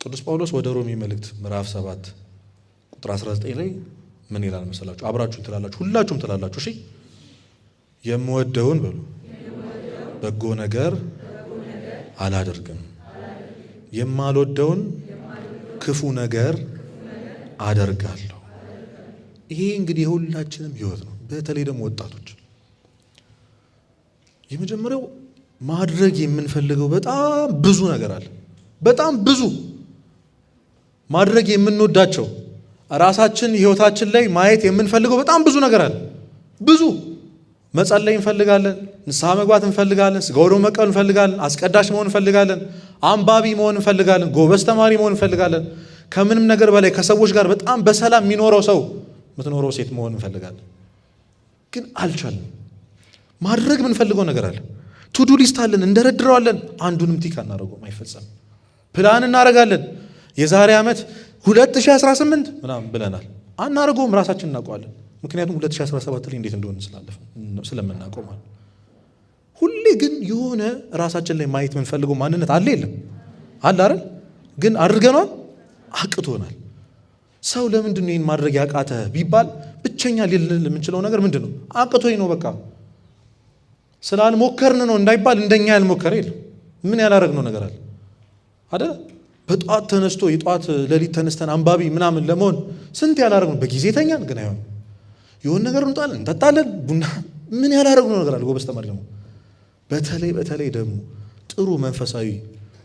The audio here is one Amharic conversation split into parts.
ቅዱስ ጳውሎስ ወደ ሮሜ መልእክት ምዕራፍ 7 ቁጥር 19 ላይ ምን ይላል መሰላችሁ? አብራችሁም ትላላችሁ፣ ሁላችሁም ትላላችሁ። እሺ የምወደውን በሉ በጎ ነገር አላደርግም፣ የማልወደውን ክፉ ነገር አደርጋለሁ። ይሄ እንግዲህ የሁላችንም ህይወት ነው። በተለይ ደግሞ ወጣቶች የመጀመሪያው ማድረግ የምንፈልገው በጣም ብዙ ነገር አለ። በጣም ብዙ ማድረግ የምንወዳቸው ራሳችን ህይወታችን ላይ ማየት የምንፈልገው በጣም ብዙ ነገር አለ። ብዙ መጸለይ እንፈልጋለን፣ ንስሐ መግባት እንፈልጋለን፣ ስጋ ወደሙ መቀበል እንፈልጋለን፣ አስቀዳሽ መሆን እንፈልጋለን፣ አንባቢ መሆን እንፈልጋለን፣ ጎበዝ ተማሪ መሆን እንፈልጋለን። ከምንም ነገር በላይ ከሰዎች ጋር በጣም በሰላም የሚኖረው ሰው የምትኖረው ሴት መሆን እንፈልጋለን። ግን አልቻልንም። ማድረግ የምንፈልገው ነገር አለ። ቱዱ ሊስት አለን፣ እንደረድረዋለን፣ አንዱንም ቲክ አናደርገውም፣ አይፈጸምም። ፕላን እናደርጋለን። የዛሬ ዓመት 2018 ምናምን ብለናል፣ አናደርገውም። ራሳችን እናውቀዋለን። ምክንያቱም 2017 ላይ እንዴት እንደሆነ ስለምናውቀው ማለት። ሁሌ ግን የሆነ ራሳችን ላይ ማየት የምንፈልገው ማንነት አለ የለም? አለ አይደል? ግን አድርገናል፣ አቅቶናል። ሰው ለምንድን ነው ይህን ማድረግ ያቃተ ቢባል ብቸኛ ሊልን የምንችለው ነገር ምንድን ነው? አቅቶኝ ነው። በቃ ስላልሞከርን ነው እንዳይባል እንደኛ ያልሞከረ የለም። ምን ያላረግነው ነገር አለ አይደል? በጧት ተነስቶ የጧት ሌሊት ተነስተን አንባቢ ምናምን ለመሆን ስንት ያላረግነው። በጊዜ ተኛን ግን አይሆን። የሆነ ነገር እንጣለን፣ እንጠጣለን፣ ቡና ምን ያላረግነው ነገር አለ። ጎበዝ ተማሪ ደግሞ በተለይ ደግሞ ጥሩ መንፈሳዊ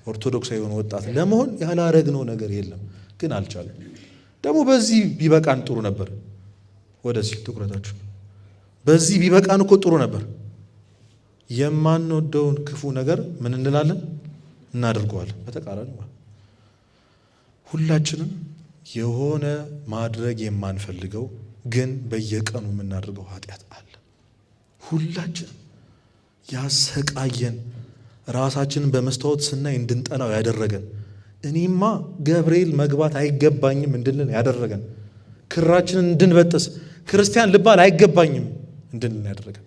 ኦርቶዶክሳዊ የሆነ ወጣት ለመሆን ያላረግነው ነገር የለም። ግን አልቻለም። ደግሞ በዚህ ቢበቃን ጥሩ ነበር። ወደዚህ ትኩረታችሁ በዚህ ቢበቃን እኮ ጥሩ ነበር። የማንወደውን ክፉ ነገር ምን እንላለን? እናደርገዋለን። በተቃራኒ ሁላችንም የሆነ ማድረግ የማንፈልገው ግን በየቀኑ የምናደርገው ኃጢአት አለ። ሁላችንም ያሰቃየን፣ ራሳችንን በመስታወት ስናይ እንድንጠላው ያደረገን፣ እኔማ ገብርኤል መግባት አይገባኝም እንድንል ያደረገን፣ ክራችንን እንድንበጥስ ክርስቲያን ልባል አይገባኝም እንድንል ያደረገን፣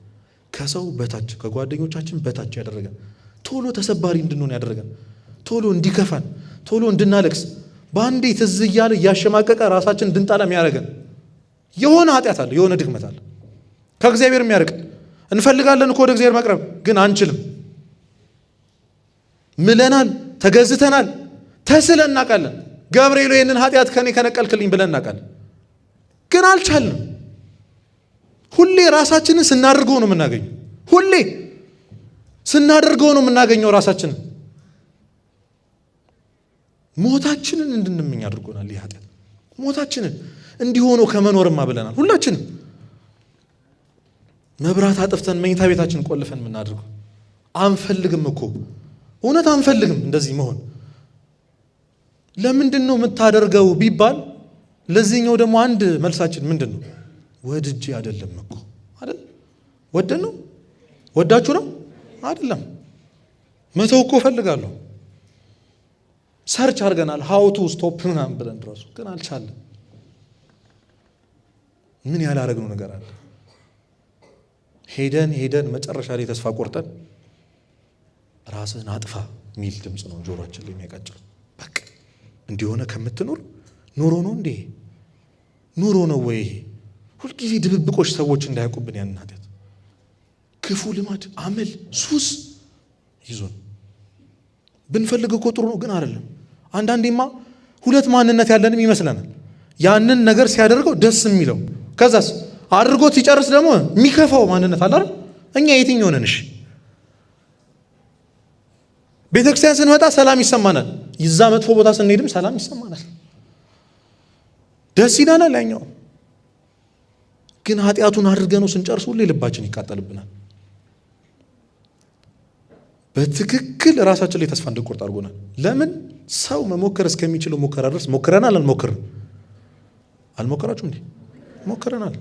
ከሰው በታች ከጓደኞቻችን በታች ያደረገን፣ ቶሎ ተሰባሪ እንድንሆን ያደረገን፣ ቶሎ እንዲከፋን፣ ቶሎ እንድናለቅስ፣ በአንዴ ትዝ እያለ እያሸማቀቀ ራሳችን እንድንጠላም ያደረገን የሆነ ኃጢአት አለ፣ የሆነ ድክመት አለ። ከእግዚአብሔር የሚያርቅ እንፈልጋለን እኮ ወደ እግዚአብሔር መቅረብ ግን አንችልም። ምለናል፣ ተገዝተናል፣ ተስለን እናውቃለን። ገብርኤል ይህንን ኃጢአት ከኔ ከነቀልክልኝ ብለን እናውቃለን፣ ግን አልቻልንም። ሁሌ ራሳችንን ስናደርገው ነው የምናገኘው። ሁሌ ስናደርገው ነው የምናገኘው ራሳችንን። ሞታችንን እንድንመኝ አድርጎናል ይህ ኃጢአት። ሞታችንን እንዲሆኑ ከመኖርማ ብለናል። ሁላችንም መብራት አጥፍተን መኝታ ቤታችን ቆልፈን የምናደርገው አንፈልግም እኮ እውነት አንፈልግም እንደዚህ መሆን። ለምንድን ነው የምታደርገው ቢባል ለዚህኛው ደግሞ አንድ መልሳችን ምንድን ነው? ወድጄ አይደለም እኮ አይደል? ወደን ነው? ወዳችሁ ነው? አይደለም። መተው እኮ ፈልጋለሁ። ሰርች አድርገናል ሃውቱ ስቶፕ ምናምን ብለን ድረሱ ግን አልቻለም። ምን ያላረግነው ነገር አለ? ሄደን መጨረሻ ላይ ተስፋ ቆርጠን ራስህን አጥፋ የሚል ድምፅ ነው ጆሮአችን ላይ የሚያቃጭለው። በቃ እንዲሆነ ከምትኖር ኑሮ ነው እንዴ? ኑሮ ነው ወይ? ሁልጊዜ ድብብቆች ሰዎች እንዳያውቁብን ያንን ኃጢአት፣ ክፉ ልማድ፣ አመል፣ ሱስ ይዞን ብንፈልግ እኮ ጥሩ ነው ግን አይደለም። አንዳንዴማ ሁለት ማንነት ያለንም ይመስለናል። ያንን ነገር ሲያደርገው ደስ የሚለው ከዛስ አድርጎት ሲጨርስ ደግሞ የሚከፋው ማንነት አለ አይደል? እኛ የትኛው ነን? እሺ ቤተክርስቲያን ስንመጣ ሰላም ይሰማናል። ይዛ መጥፎ ቦታ ስንሄድም ሰላም ይሰማናል፣ ደስ ይላናል። ያኛው ግን ኃጢአቱን አድርገነው ስንጨርስ ሁሌ ልባችን ይቃጠልብናል። በትክክል ራሳችን ላይ ተስፋ እንድንቆርጥ አድርጎናል። ለምን? ሰው መሞከር እስከሚችለው ሙከራ ድረስ ሞክረናል። አልሞከራችሁም እንዴ? ሞክረናል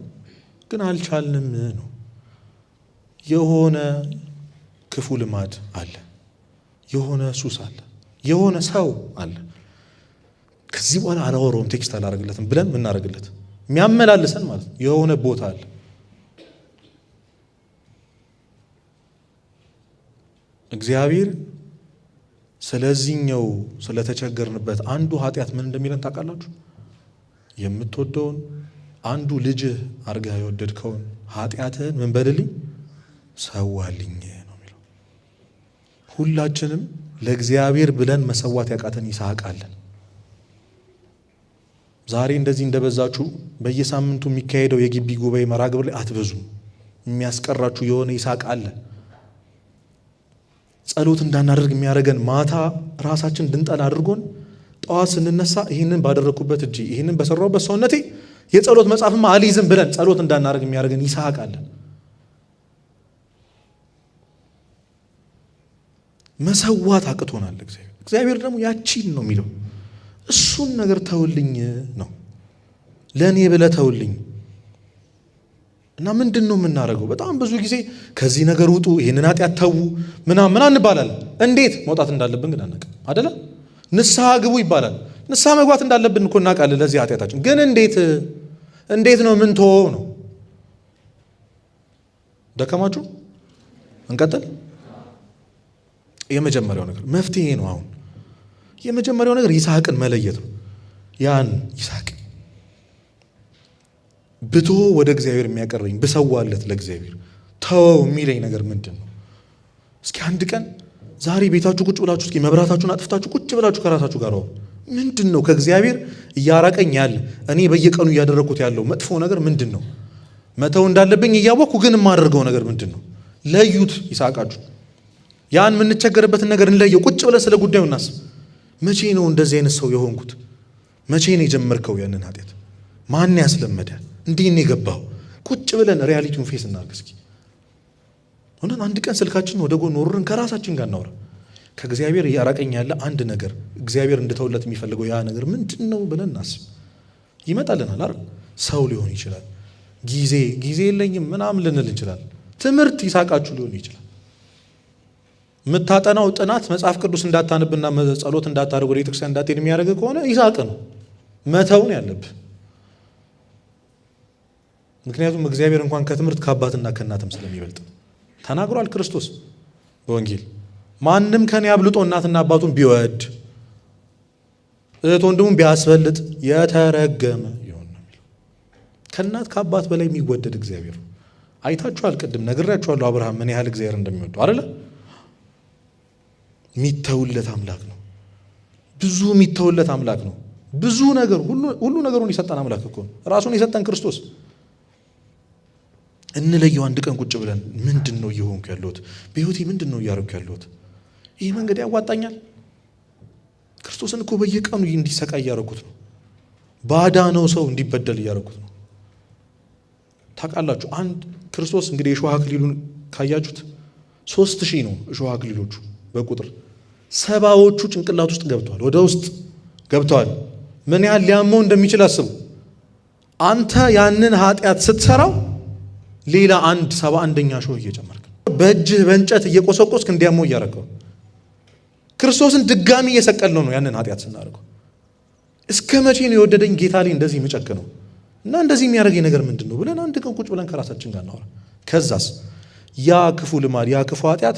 ግን አልቻልንም ነው። የሆነ ክፉ ልማድ አለ፣ የሆነ ሱስ አለ፣ የሆነ ሰው አለ። ከዚህ በኋላ አላወራውም፣ ቴክስት አላረግለትም ብለን ምናረግለት የሚያመላልሰን ማለት ነው። የሆነ ቦታ አለ። እግዚአብሔር ስለዚህኛው ስለተቸገርንበት አንዱ ኃጢአት ምን እንደሚለን ታውቃላችሁ? የምትወደውን አንዱ ልጅህ አርገህ የወደድከውን ኃጢአትህን ምን በልልኝ ሰዋልኝ ነው የሚለው። ሁላችንም ለእግዚአብሔር ብለን መሰዋት ያቃተን ይስሐቅ አለን። ዛሬ እንደዚህ እንደበዛችሁ በየሳምንቱ የሚካሄደው የግቢ ጉባኤ መርሃ ግብር ላይ አትበዙም። የሚያስቀራችሁ የሆነ ይስሐቅ አለ። ጸሎት እንዳናደርግ የሚያደርገን ማታ ራሳችን እንድንጠላ አድርጎን ጠዋት ስንነሳ ይህንን ባደረግኩበት እጄ ይህንን በሰራሁበት ሰውነቴ የጸሎት መጽሐፍማ አልይዝም ብለን ጸሎት እንዳናደርግ የሚያደርገን ይስሐቅ አለ። መሰዋት አቅቶናል። እግዚአብሔር ደግሞ ያቺን ነው የሚለው፣ እሱን ነገር ተውልኝ ነው፣ ለእኔ ብለህ ተውልኝ። እና ምንድን ነው የምናደርገው? በጣም ብዙ ጊዜ ከዚህ ነገር ውጡ፣ ይህንን ኃጢአት ተዉ ምናምን እንባላለን። እንዴት መውጣት እንዳለብን ግን አናውቅም አደለ? ንስሐ ግቡ ይባላል። ንስሐ መግባት እንዳለብን እኮ እናውቃለን ለዚህ ኃጢአታችን። ግን እንዴት ነው ምን ተወው ነው? ደከማችሁ? እንቀጥል። የመጀመሪያው ነገር መፍትሄ ነው። አሁን የመጀመሪያው ነገር ይስሐቅን መለየት ነው። ያን ይስሐቅ ብቶ ወደ እግዚአብሔር የሚያቀርበኝ ብሰዋለት ለእግዚአብሔር ተወው የሚለኝ ነገር ምንድን ነው? እስኪ አንድ ቀን ዛሬ ቤታችሁ ቁጭ ብላችሁ እስኪ መብራታችሁን አጥፍታችሁ ቁጭ ብላችሁ ከራሳችሁ ጋር ምንድን ነው ከእግዚአብሔር እያራቀኝ ያለ እኔ በየቀኑ እያደረግኩት ያለው መጥፎ ነገር ምንድን ነው? መተው እንዳለብኝ እያወቅኩ ግን የማደርገው ነገር ምንድን ነው? ለዩት። ይስሐቃችሁ ያን የምንቸገርበትን ነገር እንለየው። ቁጭ ብለን ስለ ጉዳዩ እናስብ። መቼ ነው እንደዚህ አይነት ሰው የሆንኩት? መቼ ነው የጀመርከው ያንን ኃጢአት? ማን ያስለመደ? እንዲህ ነው የገባው? ቁጭ ብለን ሪያሊቲውን ፌስ እናድርግ እስኪ። ሆነን አንድ ቀን ስልካችን ወደ ጎን ወርረን ከራሳችን ጋር እናውራ። ከእግዚአብሔር እያራቀኝ ያለ አንድ ነገር እግዚአብሔር እንድተውለት የሚፈልገው ያ ነገር ምንድን ነው ብለን እናስብ። ይመጣልናል አይደል? ሰው ሊሆን ይችላል፣ ጊዜ የለኝም ምናምን ልንል እንችላለን። ትምህርት ይስሐቃችሁ ሊሆን ይችላል። የምታጠናው ጥናት መጽሐፍ ቅዱስ እንዳታነብና ጸሎት እንዳታደርግ ወደ ቤተክርስቲያን እንዳትሄድ የሚያደርግ ከሆነ ይስሐቅ ነው መተውን ያለብህ። ምክንያቱም እግዚአብሔር እንኳን ከትምህርት ከአባትና ከእናትም ስለሚበልጥ ተናግሯል ክርስቶስ በወንጌል። ማንም ከኔ አብልጦ እናትና አባቱን ቢወድ እህት ወንድሙን ቢያስበልጥ የተረገመ ይሆን ነው የሚለው። ከእናት ከአባት በላይ የሚወደድ እግዚአብሔር ነው። አይታችኋል፣ ቅድም ነግሬያችኋለሁ አብርሃም ምን ያህል እግዚአብሔር እንደሚወደው አይደለ? የሚተውለት አምላክ ነው። ብዙ የሚተውለት አምላክ ነው። ብዙ ነገር ሁሉ ነገሩን የሰጠን አምላክ እኮ ነው። ራሱን የሰጠን ክርስቶስ። እንለየው አንድ ቀን ቁጭ ብለን ምንድን ነው እየሆንኩ ያለሁት? በህይወቴ ምንድን ነው እያደረኩ ያለሁት? ይህ መንገድ ያዋጣኛል? ክርስቶስን እኮ በየቀኑ እንዲሰቃይ እያደረኩት ነው። ባዳነው ሰው እንዲበደል እያደረኩት ነው። ታውቃላችሁ፣ አንድ ክርስቶስ እንግዲህ የእሾህ አክሊሉን ካያችሁት 3000 ነው እሾህ አክሊሎቹ በቁጥር 70ዎቹ ጭንቅላት ውስጥ ገብተዋል፣ ወደ ውስጥ ገብተዋል። ምን ያህል ሊያመው እንደሚችል አስቡ። አንተ ያንን ኃጢአት ስትሰራው ሌላ 71ኛ እሾህ እየጨመርክ በእጅህ በእንጨት እየቆሰቆስክ እንዲያመው እያደረገው ክርስቶስን ድጋሚ እየሰቀልነው ነው ያንን ኃጢአት ስናደርገው። እስከ መቼ ነው የወደደኝ ጌታ ላይ እንደዚህ የምጨክነው እና እንደዚህ የሚያደርገኝ ነገር ምንድን ነው ብለን አንድ ቀን ቁጭ ብለን ከራሳችን ጋር እናወራ። ከዛስ ያ ክፉ ልማድ ያ ክፉ ኃጢአት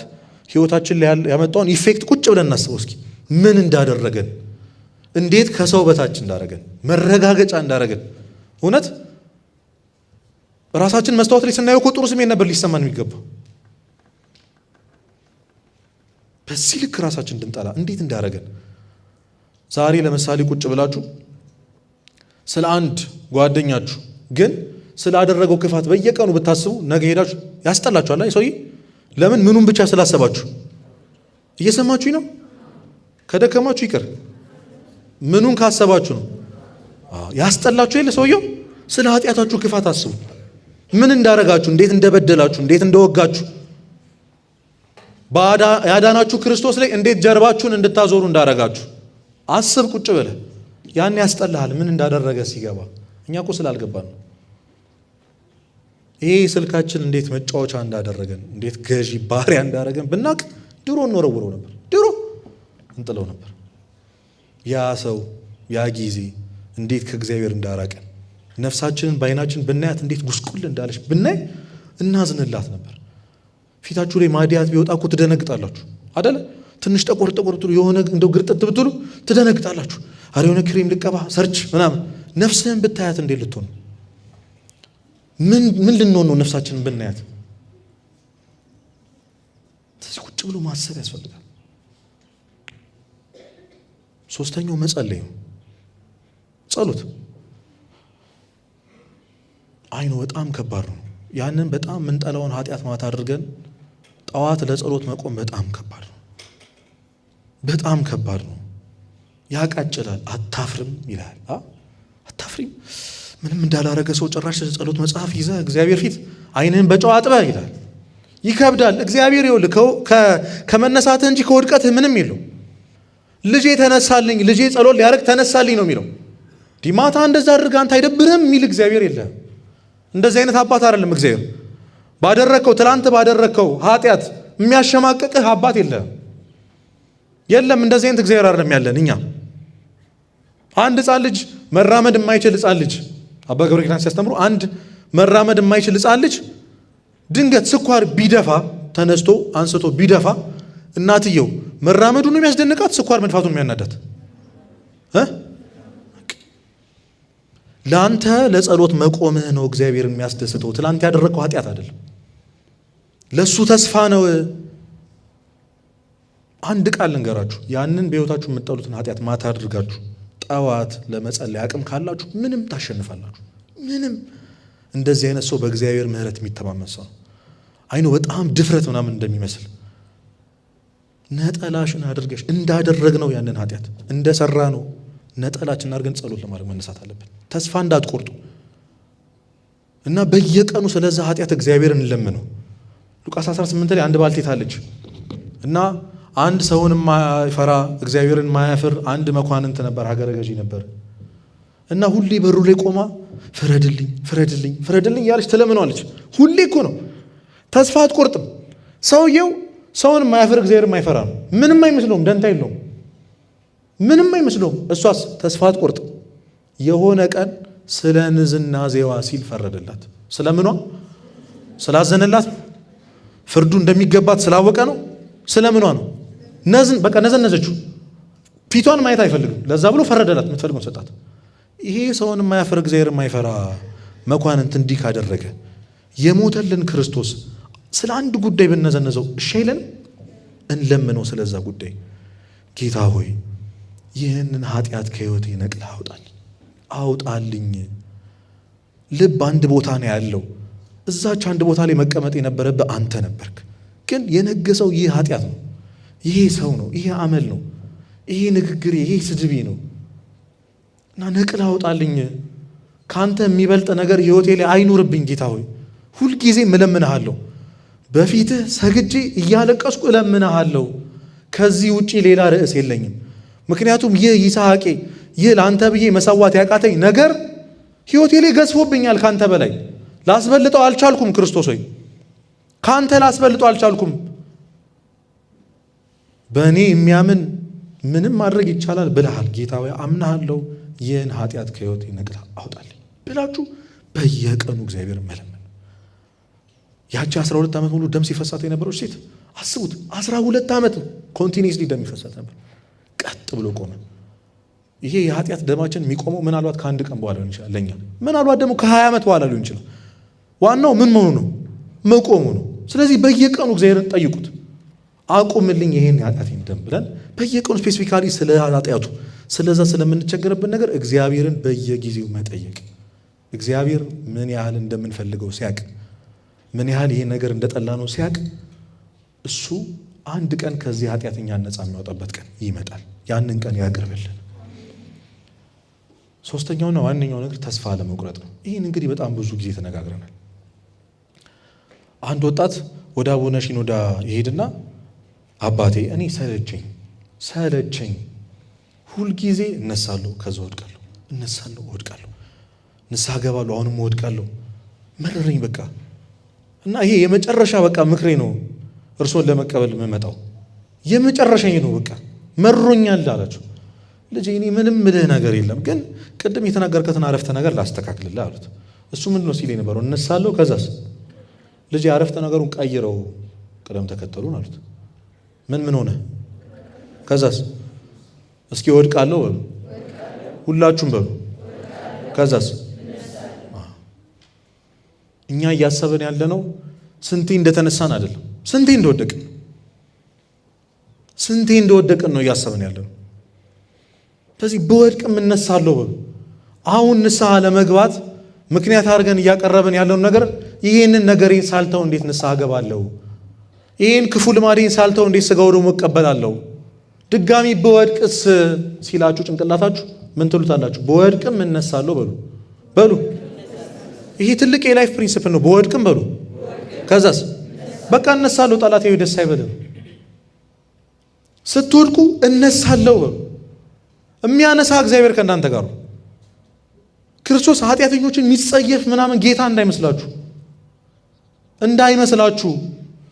ህይወታችን ላይ ያመጣውን ኢፌክት ቁጭ ብለን እናስበው እስኪ። ምን እንዳደረገን፣ እንዴት ከሰው በታች እንዳደረገን፣ መረጋገጫ እንዳደረገን። እውነት ራሳችን መስታወት ላይ ስናየው እኮ ጥሩ ስሜት ነበር ሊሰማን የሚገባው። በዚህ ልክ ራሳችን እንድንጠላ እንዴት እንዳደረገን። ዛሬ ለምሳሌ ቁጭ ብላችሁ ስለ አንድ ጓደኛችሁ ግን ስላደረገው ክፋት በየቀኑ ብታስቡ ነገ ሄዳችሁ ያስጠላችኋል። ሰውዬ ለምን? ምኑን ብቻ ስላሰባችሁ። እየሰማችሁኝ ነው? ከደከማችሁ ይቅር፣ ምኑን ካሰባችሁ ነው ያስጠላችሁ። የለ ሰውየው ስለ ኃጢአታችሁ ክፋት አስቡ። ምን እንዳረጋችሁ፣ እንዴት እንደበደላችሁ፣ እንዴት እንደወጋችሁ፣ ያዳናችሁ ክርስቶስ ላይ እንዴት ጀርባችሁን እንድታዞሩ እንዳረጋችሁ አስብ ቁጭ ብለህ። ያን ያስጠላሃል ምን እንዳደረገ ሲገባ። እኛ እኮ ስላልገባን ነው። ይሄ ስልካችን እንዴት መጫወቻ እንዳደረገን፣ እንዴት ገዢ ባሪያ እንዳደረገን ብናቅ ድሮ እንወረውረው ነበር፣ ድሮ እንጥለው ነበር። ያ ሰው ያ ጊዜ እንዴት ከእግዚአብሔር እንዳራቀን፣ ነፍሳችንን በዓይናችን ብናያት እንዴት ጉስቁል እንዳለች ብናይ እናዝንላት ነበር። ፊታችሁ ላይ ማዲያት ቢወጣ እኮ ትደነግጣላችሁ አደለ? ትንሽ ጠቆር ብትሉ የሆነ እንደው ግርጥት ብትሉ ትደነግጣላችሁ። አረ የሆነ ክሬም ልቀባ ሰርች ምናምን። ነፍስህን ብታያት እንዴት ልትሆን? ምን ልንሆን ነው ነፍሳችንን ብናያት? ስለዚህ ቁጭ ብሎ ማሰብ ያስፈልጋል። ሶስተኛው መጸለይ ነው። ጸሎት አይኑ በጣም ከባድ ነው። ያንን በጣም ምንጠላውን ኃጢአት ማታ አድርገን ጠዋት ለጸሎት መቆም በጣም ከባድ ነው። በጣም ከባድ ነው። ያቃጭላል። አታፍርም ይላል። አታፍሪም? ምንም እንዳላረገ ሰው ጭራሽ ጸሎት መጽሐፍ ይዘህ እግዚአብሔር ፊት አይንህን በጨው አጥበህ ይላል። ይከብዳል። እግዚአብሔር ይኸውልህ ከመነሳትህ እንጂ ከውድቀትህ ምንም የለው። ልጄ ተነሳልኝ፣ ልጄ ጸሎት ሊያደርግ ተነሳልኝ ነው የሚለው። ዲማታ እንደዛ አድርግ አንተ አይደብርህም የሚል እግዚአብሔር የለም። እንደዚህ አይነት አባት አይደለም እግዚአብሔር። ባደረከው ትላንት ባደረከው ኃጢአት የሚያሸማቅቅህ አባት የለም። እንደዚህ አይነት እግዚአብሔር አይደለም ያለን እኛ። አንድ ሕፃን ልጅ መራመድ የማይችል ሕፃን ልጅ አባ ገብረ ኪዳን ሲያስተምሩ አንድ መራመድ የማይችል ሕፃን ልጅ ድንገት ስኳር ቢደፋ ተነስቶ አንስቶ ቢደፋ እናትየው መራመዱን ነው የሚያስደንቃት? ስኳር መድፋቱን የሚያናዳት? ለአንተ ለጸሎት መቆምህ ነው እግዚአብሔርን የሚያስደስተው። ትላንት ያደረግከው ኃጢአት አይደለም። ለሱ ተስፋ ነው። አንድ ቃል ልንገራችሁ። ያንን በሕይወታችሁ የምትጠሉትን ኃጢአት ማታ አድርጋችሁ ጠዋት ለመጸለይ አቅም ካላችሁ ምንም ታሸንፋላችሁ። ምንም። እንደዚህ አይነት ሰው በእግዚአብሔር ምሕረት የሚተማመን ሰው አይኑ በጣም ድፍረት ምናምን እንደሚመስል ነጠላሽን አድርገሽ እንዳደረግ ነው ያንን ኃጢአት እንደሰራ ነው ነጠላችን አድርገን ጸሎት ለማድረግ መነሳት አለብን። ተስፋ እንዳትቆርጡ እና በየቀኑ ስለዛ ኃጢአት እግዚአብሔርን እንለምነው። ሉቃስ 18 ላይ አንድ ባልቴት አለች እና አንድ ሰውን የማይፈራ እግዚአብሔርን የማያፍር አንድ መኳንንት ነበር፣ ሀገረ ገዢ ነበር እና ሁሌ በሩ ላይ ቆማ ፍረድልኝ ፍረድልኝ ፍረድልኝ እያለች ትለምነዋለች። ሁሌ እኮ ነው። ተስፋ አትቆርጥም። ሰውየው ሰውን የማያፍር እግዚአብሔር የማይፈራ ነው። ምንም አይመስለውም፣ ደንታ የለውም፣ ምንም አይመስለውም። እሷስ ተስፋ አትቆርጥም። የሆነ ቀን ስለ ንዝናዜዋ ሲል ፈረደላት። ስለምኗ? ስላዘነላት፣ ፍርዱ እንደሚገባት ስላወቀ ነው። ስለምኗ ነው? በቃ ነዘነዘችው። ፊቷን ማየት አይፈልግም። ለዛ ብሎ ፈረደላት፣ የምትፈልገው ሰጣት። ይሄ ሰውን የማያፍር እግዚአብሔር የማይፈራ መኳንንት እንዲህ ካደረገ የሞተልን ክርስቶስ ስለ አንድ ጉዳይ ብነዘነዘው እሺ አይለን? እንለምነው ስለዛ ጉዳይ። ጌታ ሆይ ይህንን ኃጢአት ከሕይወቴ ነቅለህ አውጣልኝ። ልብ አንድ ቦታ ነው ያለው። እዛች አንድ ቦታ ላይ መቀመጥ የነበረብህ አንተ ነበርክ። ግን የነገሰው ይህ ኃጢአት ነው፣ ይሄ ሰው ነው፣ ይሄ አመል ነው፣ ይሄ ንግግር፣ ይሄ ስድቤ ነው እና ነቅለህ አውጣልኝ። ከአንተ የሚበልጥ ነገር ሕይወቴ ላይ አይኑርብኝ። ጌታ ሆይ ሁልጊዜ እለምንሃለሁ፣ በፊትህ ሰግጄ እያለቀስኩ እለምንሃለሁ። ከዚህ ውጪ ሌላ ርዕስ የለኝም። ምክንያቱም ይህ ይስሐቄ፣ ይህ ለአንተ ብዬ መሰዋት ያቃተኝ ነገር ሕይወቴ ላይ ገዝፎብኛል። ካንተ በላይ ላስበልጠው አልቻልኩም። ክርስቶስ ሆይ ካንተ ላስበልጠው አልቻልኩም። በእኔ የሚያምን ምንም ማድረግ ይቻላል ብለሃል። ጌታ ሆይ አምናሃለሁ፣ ይህን ኃጢአት ከሕይወቴ ነቅለህ አውጣልኝ ብላችሁ በየቀኑ እግዚአብሔር መለመን። ያቺ 12 ዓመት ሙሉ ደም ሲፈሳት የነበረች ሴት አስቡት። 12 ዓመት ኮንቲኒስሊ ደም ይፈሳት ነበር። ቀጥ ብሎ ቆመ። ይሄ የኃጢአት ደማችን የሚቆመው ምናልባት ከአንድ ቀን በኋላ ሊሆን ይችላል ለኛ፣ ምናልባት ደግሞ ከ20 ዓመት በኋላ ሊሆን ይችላል። ዋናው ምን መሆኑ ነው? መቆሙ ነው። ስለዚህ በየቀኑ እግዚአብሔርን ጠይቁት። አቁምልኝ ይሄን የኃጢአቴን ደም ብለን በየቀኑ ስፔሲፊካሊ ስለ ኃጢአቱ ስለዛ ስለምንቸገርበት ነገር እግዚአብሔርን በየጊዜው መጠየቅ። እግዚአብሔር ምን ያህል እንደምንፈልገው ሲያቅ፣ ምን ያህል ይሄ ነገር እንደጠላ ነው ሲያቅ፣ እሱ አንድ ቀን ከዚህ ኃጢአተኛ ነፃ የሚያወጣበት ቀን ይመጣል። ያንን ቀን ያቅርብልን። ሶስተኛውና ዋነኛው ነገር ተስፋ አለመቁረጥ ነው። ይህን እንግዲህ በጣም ብዙ ጊዜ ተነጋግረናል። አንድ ወደ አቡነ ሺኖዳ ይሄድና አባቴ እኔ ሰለቸኝ፣ ሁልጊዜ እነሳለሁ፣ ከዛ ወድቃለሁ፣ እነሳለሁ፣ ወድቃለሁ፣ ንስሐ ገባለሁ፣ አሁንም ወድቃለሁ፣ መረረኝ በቃ እና ይሄ የመጨረሻ በቃ ምክሬ ነው እርሶን ለመቀበል የምመጣው የመጨረሻ ነው፣ በቃ መሮኛል አላቸው። ልጄ እኔ ምንም ምልህ ነገር የለም፣ ግን ቅድም የተናገርከትን አረፍተ ነገር ላስተካክልልህ አሉት። እሱ ምንድን ነው ሲል የነበረው? እነሳለሁ፣ ከዛስ? ልጄ አረፍተ ነገሩን ቀይረው ቅደም ተከተሉን አሉት። ምን ሆነ? ከዛስ እስኪ ወድቃለሁ በሉ ሁላችሁም በሉ ከዛስ እኛ እያሰብን ያለነው ስንቴ እንደተነሳን አይደለም ስንቴ እንደወደቅን ነው እያሰብን ያለነው። ስለዚህ በወድቅም እነሳለሁ በሉ። አሁን ንስሐ ለመግባት ምክንያት አድርገን እያቀረብን ያለውን ነገር ይህንን ነገሬን ሳልተው እንዴት ንስሐ እገባለሁ? ይህን ክፉ ልማዴን ሳልተው እንዴት ሥጋው ደግሞ እቀበላለሁ? ድጋሚ በወድቅስ ሲላችሁ ጭንቅላታችሁ ምን ትሉታላችሁ? በወድቅም እነሳለሁ በሉ። ይሄ ትልቅ የላይፍ ፕሪንሲፕል ነው። በወድቅም በሉ ከዛስ በቃ እነሳለሁ። ጠላቴ ደስ አይበልም። ስትወድቁ እነሳለሁ በሉ። የሚያነሳ እግዚአብሔር ከእናንተ ጋር ነው። ክርስቶስ ኃጢአተኞችን የሚጸየፍ ምናምን ጌታ እንዳይመስላችሁ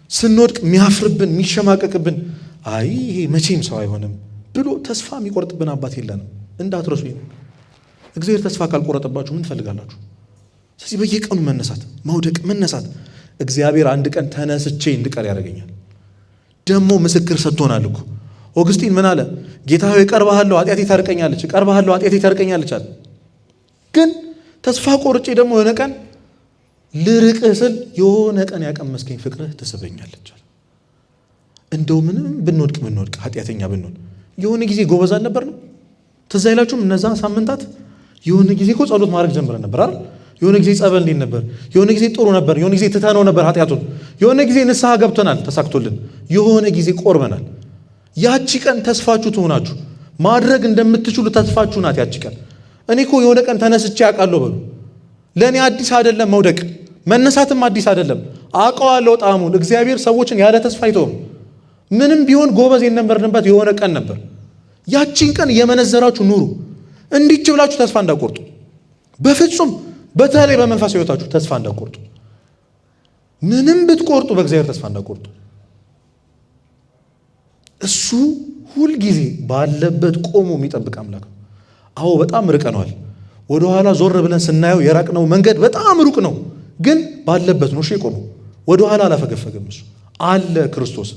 ስንወድቅ የሚያፍርብን የሚሸማቀቅብን አይ ይሄ መቼም ሰው አይሆንም ብሎ ተስፋ የሚቆርጥብን አባት የለንም። እንዳትረሱ። እግዚአብሔር ተስፋ ካልቆረጠባችሁ ምን ትፈልጋላችሁ? ስለዚህ በየቀኑ መነሳት፣ መውደቅ፣ መነሳት። እግዚአብሔር አንድ ቀን ተነስቼ እንድቀር ያደርገኛል። ደግሞ ምስክር ሰጥቶናል እኮ ኦግስቲን ምን አለ? ጌታ ሆይ እቀርብሃለሁ ኃጢአቴ ታርቀኛለች አለ። ግን ተስፋ ቆርጬ ደግሞ የሆነ ቀን ልርቅህ ስል የሆነ ቀን ያቀመስከኝ ፍቅርህ ትስበኛለች አለ። እንደው ምንም ብንወድቅ ኃጢአተኛ ብንሆን የሆነ ጊዜ ጎበዝ አልነበርንም? ትዝ አይላችሁም? እነዛ ሳምንታት የሆነ ጊዜ እኮ ጸሎት ማድረግ ጀምረን ነበር አይደል? የሆነ ጊዜ ጸበል እንዴት ነበር? የሆነ ጊዜ ጥሩ ነበር። የሆነ ጊዜ ትተነው ነበር ኃጢአቱን። የሆነ ጊዜ ንስሐ ገብተናል ተሳክቶልን። የሆነ ጊዜ ቆርበናል። ያቺ ቀን ተስፋችሁ ትሆናችሁ። ማድረግ እንደምትችሉ ተስፋችሁ ናት ያቺ ቀን። እኔ እኮ የሆነ ቀን ተነስቼ አውቃለሁ በሉ። ለእኔ አዲስ አይደለም መውደቅ፣ መነሳትም አዲስ አይደለም። አውቀዋለሁ ጣዕሙን። እግዚአብሔር ሰዎችን ያለ ተስፋ አይተውም። ምንም ቢሆን ጎበዝ የነበርንበት የሆነ ቀን ነበር። ያቺን ቀን የመነዘራችሁ ኑሩ። እንዲች ብላችሁ ተስፋ እንዳቆርጡ በፍጹም። በተለይ በመንፈሳዊ ሕይወታችሁ ተስፋ እንዳቆርጡ። ምንም ብትቆርጡ በእግዚአብሔር ተስፋ እንዳቆርጡ። እሱ ሁልጊዜ ባለበት ቆሞ የሚጠብቅ አምላክ ነው። አዎ በጣም ርቀነዋል። ወደኋላ ዞር ብለን ስናየው የራቅነው መንገድ በጣም ሩቅ ነው፣ ግን ባለበት ነው። እሺ ቆሞ ወደኋላ አላፈገፈገም። እሱ አለ። ክርስቶስ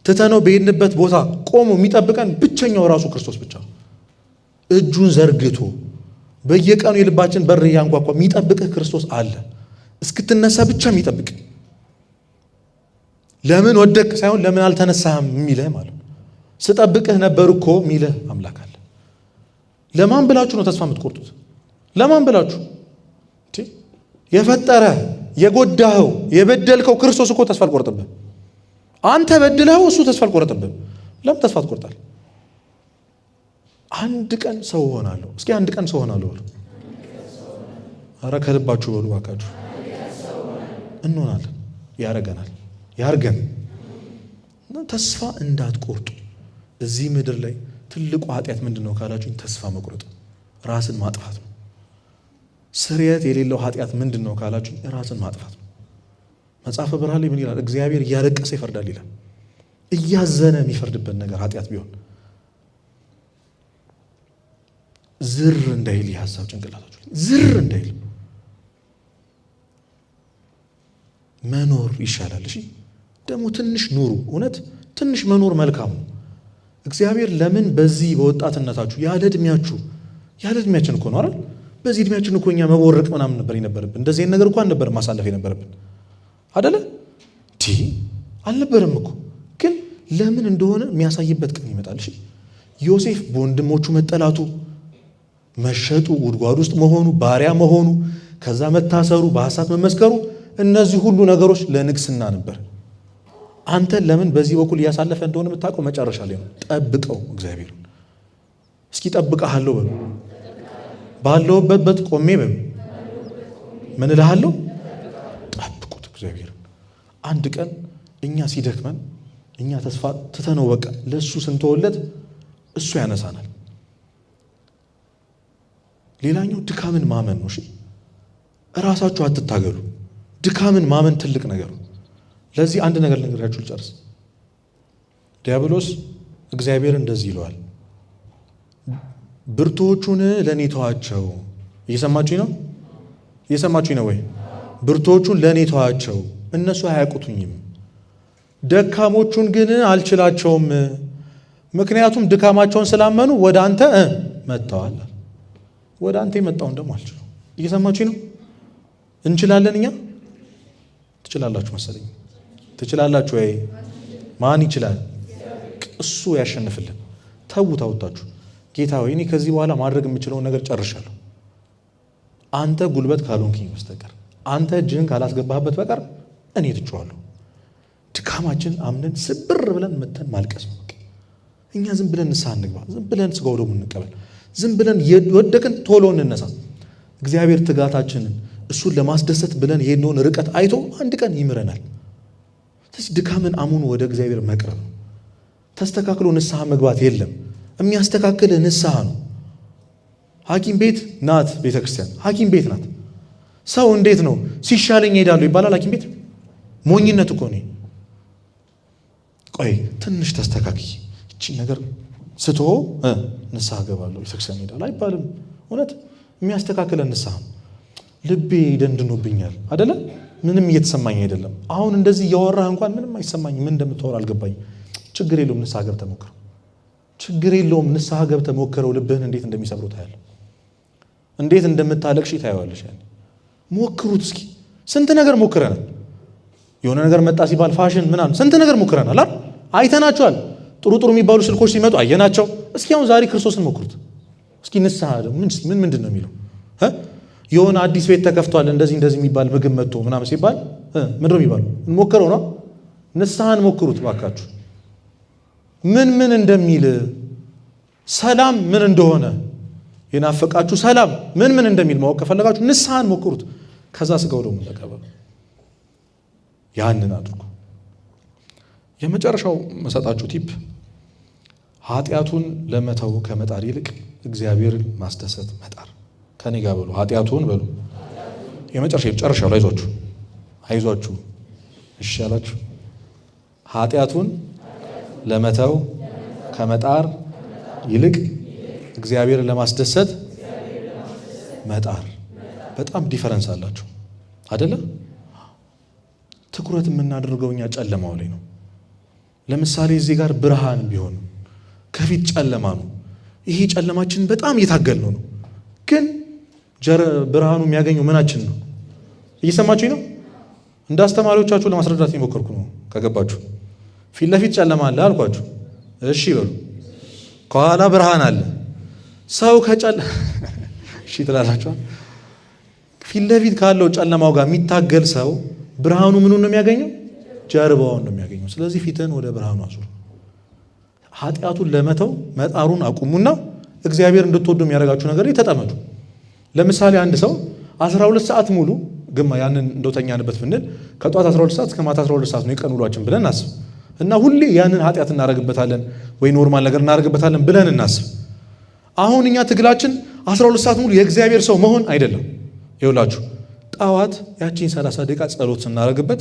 ትተነው በሄድንበት ቦታ ቆሞ የሚጠብቀን ብቸኛው ራሱ ክርስቶስ ብቻ ነው። እጁን ዘርግቶ በየቀኑ የልባችን በር እያንኳኳ የሚጠብቅህ ክርስቶስ አለ። እስክትነሳ ብቻ የሚጠብቅ። ለምን ወደቅ ሳይሆን ለምን አልተነሳህም የሚልህ ማለት ነው። ስጠብቅህ ነበር እኮ የሚልህ አምላክ አለ። ለማን ብላችሁ ነው ተስፋ የምትቆርጡት? ለማን ብላችሁ? የፈጠረ የጎዳኸው የበደልከው ክርስቶስ እኮ ተስፋ አልቆረጠብህም። አንተ በድለኸው እሱ ተስፋ አልቆረጠብህም። ለምን ተስፋ ትቆርጣል? አንድ ቀን ሰው ሆናለሁ። እስኪ አንድ ቀን ሰው ሆናለሁ በሉ። ኧረ ከልባችሁ በሉ ባካችሁ። እንሆናለን። ያርገን። ተስፋ እንዳትቆርጡ። እዚህ ምድር ላይ ትልቁ ኃጢአት ምንድን ነው ካላችሁኝ፣ ተስፋ መቁረጥ፣ ራስን ማጥፋት ነው። ስርየት የሌለው ኃጢአት ምንድን ነው ካላችሁኝ፣ ራስን ማጥፋት ነው። መጽሐፈ ብርሃን ላይ ምን ይላል? እግዚአብሔር እያለቀሰ ይፈርዳል ይላል። እያዘነ የሚፈርድበት ነገር ኃጢአት ቢሆን ዝር እንዳይል የሀሳብ ጭንቅላታችሁ ዝር እንዳይል መኖር ይሻላል። እሺ ደግሞ ትንሽ ኑሩ። እውነት ትንሽ መኖር መልካም ነው። እግዚአብሔር ለምን በዚህ በወጣትነታችሁ ያለ እድሜያችን እኮ ነው አይደል? በዚህ እድሜያችን እኮ እኛ መቦረቅ ምናምን ነበር የነበረብን። እንደዚህ አይነት ነገር እኮ አልነበረም ማሳለፍ የነበረብን አይደለ? አልነበረም እኮ። ግን ለምን እንደሆነ የሚያሳይበት ቀን ይመጣል። እሺ ዮሴፍ በወንድሞቹ መጠላቱ፣ መሸጡ፣ ጉድጓድ ውስጥ መሆኑ፣ ባሪያ መሆኑ፣ ከዛ መታሰሩ፣ በሐሰት መመስከሩ፣ እነዚህ ሁሉ ነገሮች ለንግስና ነበር። አንተን ለምን በዚህ በኩል እያሳለፈ እንደሆነ የምታውቀው መጨረሻ ላይ ነው። ጠብቀው እግዚአብሔር። እስኪ ጠብቀሃለሁ በሉ። ባለሁበት ቆሜ በሉ። ምን እልሃለሁ? ጠብቁት እግዚአብሔር። አንድ ቀን እኛ ሲደክመን እኛ ተስፋ ትተነው በቃ ለእሱ ስንተወለት እሱ ያነሳናል። ሌላኛው ድካምን ማመን ነው። እሺ እራሳችሁ አትታገሉ። ድካምን ማመን ትልቅ ነገር ነው። ለዚህ አንድ ነገር ልነግራችሁ ልጨርስ። ዲያብሎስ እግዚአብሔር እንደዚህ ይለዋል፣ ብርቱዎቹን ለእኔ ተዋቸው። እየሰማችሁኝ ነው ወይ? ብርቱዎቹን ለእኔ ተዋቸው፣ እነሱ አያውቁትኝም። ደካሞቹን ግን አልችላቸውም። ምክንያቱም ድካማቸውን ስላመኑ ወደ አንተ መጥተዋል። ወደ አንተ የመጣውን ደግሞ አልችለው። እየሰማችሁ ነው? እንችላለን እኛ። ትችላላችሁ መሰለኝ። ትችላላችሁ ወይ? ማን ይችላል? እሱ ያሸንፍልን። ተውታችሁ ጌታ ሆይ እኔ ከዚህ በኋላ ማድረግ የምችለውን ነገር ጨርሻለሁ፣ አንተ ጉልበት ካልሆንክኝ በስተቀር አንተ እጅህን ካላስገባህበት በቀር እኔ ትቼዋለሁ። ድካማችን አምነን ስብር ብለን መተን ማልቀስ ነው። እኛ ዝም ብለን ንስሐ እንግባ፣ ዝም ብለን ስጋው ደግሞ እንቀበል፣ ዝም ብለን የወደቅን ቶሎ እንነሳ። እግዚአብሔር ትጋታችንን እሱን ለማስደሰት ብለን የሄድነውን ርቀት አይቶ አንድ ቀን ይምረናል። ስለዚህ ድካምን አሙኑ ወደ እግዚአብሔር መቅረብ ነው። ተስተካክሎ ንስሐ መግባት የለም። የሚያስተካክል ንስሐ ነው። ሐኪም ቤት ናት ቤተ ክርስቲያን፣ ሐኪም ቤት ናት። ሰው እንዴት ነው ሲሻለኝ ሄዳለሁ ይባላል ሐኪም ቤት? ሞኝነት እኮ ነው። ቆይ ትንሽ ተስተካክይ እቺ ነገር ስቶ ንስሐ ገባለሁ ቤተክርስቲያን ሄዳለሁ አይባልም። እውነት የሚያስተካክለን ንስሐ ነው። ልቤ ደንድኖብኛል አይደለ? ምንም እየተሰማኝ አይደለም። አሁን እንደዚህ እያወራህ እንኳን ምንም አይሰማኝም፣ ምን እንደምታወራ አልገባኝም። ችግር የለውም ንስሐ ገብተህ ሞክረው። ችግር የለውም ንስሐ ገብተህ ሞክረው። ልብህን እንዴት እንደሚሰብሩት ታያለህ፣ እንዴት እንደምታለቅሽ ታያዋለሽ። ያኔ ሞክሩት እስኪ። ስንት ነገር ሞክረናል። የሆነ ነገር መጣ ሲባል ፋሽን ምናምን ስንት ነገር ሞክረናል አይደል? አይተናቸዋል። ጥሩ ጥሩ የሚባሉ ስልኮች ሲመጡ አየናቸው። እስኪ አሁን ዛሬ ክርስቶስን ሞክሩት እስኪ። ንስሐ ምንድን ነው የሚለው? የሆነ አዲስ ቤት ተከፍቷል እንደዚህ የሚባል ምግብ መጥቶ ምናምን ሲባል ምንድን ነው የሚባለው? እንሞክረው ነው። ንስሐን ሞክሩት ባካችሁ። ምን እንደሚል ሰላም ምን እንደሆነ የናፈቃችሁ ሰላም ምን እንደሚል ማወቅ ከፈለጋችሁ ንስሐን ሞክሩት። ከዛ ስጋው ደግሞ ተቀበሉ። ያንን አድርጉ። የመጨረሻው መሰጣችሁ ቲፕ ኃጢአቱን ለመተው ከመጣር ይልቅ እግዚአብሔርን ማስደሰት መጣር። ከኔ ጋር በሉ፣ ኃጢአቱን በሉ። የመጨረሻው አይዟችሁ እሺ ያላችሁ ኃጢአቱን ለመተው ከመጣር ይልቅ እግዚአብሔርን ለማስደሰት መጣር። በጣም ዲፈረንስ አላቸው አይደለ? ትኩረት የምናደርገው እኛ ጨለማው ላይ ነው። ለምሳሌ እዚህ ጋር ብርሃን ቢሆን ከፊት ጨለማ ነው። ይሄ ጨለማችን በጣም እየታገልነው ነው። ግን ብርሃኑ የሚያገኘው ምናችን ነው? እየሰማችሁኝ ነው? እንደ አስተማሪዎቻችሁ ለማስረዳት የሞከርኩ ነው። ከገባችሁ ፊት ለፊት ጨለማ አለ አልኳችሁ። እሺ በሉ። ከኋላ ብርሃን አለ። ሰው እሺ ትላላችሁ። ፊት ለፊት ካለው ጨለማው ጋር የሚታገል ሰው ብርሃኑ ምኑን ነው የሚያገኘው? ጀርባውን ነው የሚያገኘው። ስለዚህ ፊትን ወደ ብርሃኑ አዙር። ኃጢአቱን ለመተው መጣሩን አቁሙና እግዚአብሔር እንድትወዱ የሚያደርጋችሁ ነገር ተጠመዱ። ለምሳሌ አንድ ሰው 12 ሰዓት ሙሉ ግማ ያንን እንደተኛንበት ብንል ከጧት 12 ሰዓት እስከ ማታ 12 ሰዓት ነው የቀን ውሏችን ብለን እናስብ እና ሁሌ ያንን ኃጢአት እናደርግበታለን ወይ ኖርማል ነገር እናደርግበታለን ብለን እናስብ። አሁን እኛ ትግላችን 12 ሰዓት ሙሉ የእግዚአብሔር ሰው መሆን አይደለም። ይኸውላችሁ ጠዋት ያቺን 30 ደቂቃ ጸሎት ስናደርግበት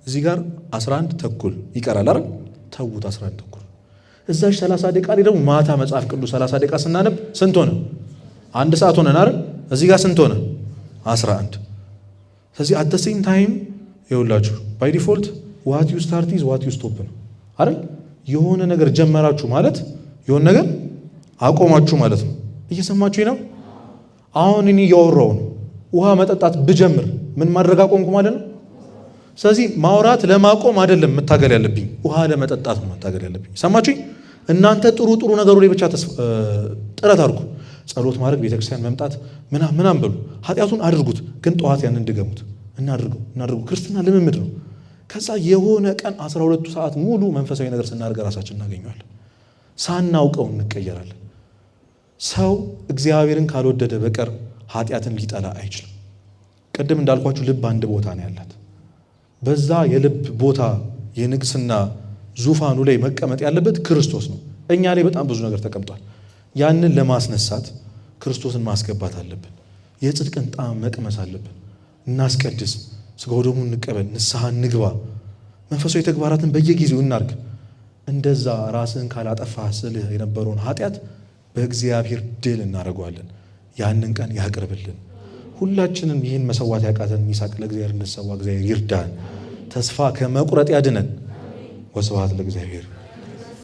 እዚህ ጋር 11 ተኩል ይቀራል አይደል? ተውት 11 ተኩል እዛች 30 ደቂቃ ላይ ደግሞ ማታ መጽሐፍ ቅዱስ 30 ደቂቃ ስናነብ ስንት ሆነ? 1 ሰዓት ሆነን አይደል? እዚህ ጋር ስንት ሆነ? 11። ስለዚህ አት ዘ ሴም ታይም ይኸውላችሁ ባይ ዲፎልት ዋት ዩ ስታርት ኢዝ ዋት ዩ ስቶፕ ነው አይደል? የሆነ ነገር ጀመራችሁ ማለት የሆነ ነገር አቆማችሁ ማለት ነው። እየሰማችሁኝ ነው? አሁን እኔ እያወራሁ ነው። ውሃ መጠጣት ብጀምር ምን ማድረግ አቆምኩ ማለት ነው። ስለዚህ ማውራት ለማቆም አይደለም መታገል ያለብኝ፣ ውሃ ለመጠጣት ነው መታገል ያለብኝ። ሰማችሁኝ? እናንተ ጥሩ ነገሩ ላይ ብቻ ጥረት አድርጉ። ጸሎት ማድረግ፣ ቤተክርስቲያን መምጣት ምናምን በሉ። ኃጢአቱን አድርጉት፣ ግን ጠዋት ያንን ድገሙት። እናድርጉ። ክርስትና ልምምድ ነው። ከዛ የሆነ ቀን 12 ሰዓት ሙሉ መንፈሳዊ ነገር ስናደርግ ራሳችን እናገኘዋለን። ሳናውቀው እንቀየራለን። ሰው እግዚአብሔርን ካልወደደ በቀር ኃጢአትን ሊጠላ አይችልም። ቅድም እንዳልኳችሁ ልብ አንድ ቦታ ነው ያላት። በዛ የልብ ቦታ የንግስና ዙፋኑ ላይ መቀመጥ ያለበት ክርስቶስ ነው። እኛ ላይ በጣም ብዙ ነገር ተቀምጧል። ያንን ለማስነሳት ክርስቶስን ማስገባት አለብን። የጽድቅን ጣዕም መቅመስ አለብን። እናስቀድስ፣ ስጋው ደሙ እንቀበል፣ ንስሐ እንግባ፣ መንፈሳዊ ተግባራትን በየጊዜው እናርግ። እንደዛ ራስን ካላጠፋ ስልህ የነበረውን ኃጢአት በእግዚአብሔር ድል እናደርገዋለን። ያንን ቀን ያቅርብልን። ሁላችንም ይህን መሰዋት ያቃተን ይሳቅ ለእግዚአብሔር እንሰዋ። እግዚአብሔር ይርዳን። ተስፋ ከመቁረጥ ያድነን። ወስብሐት ለእግዚአብሔር።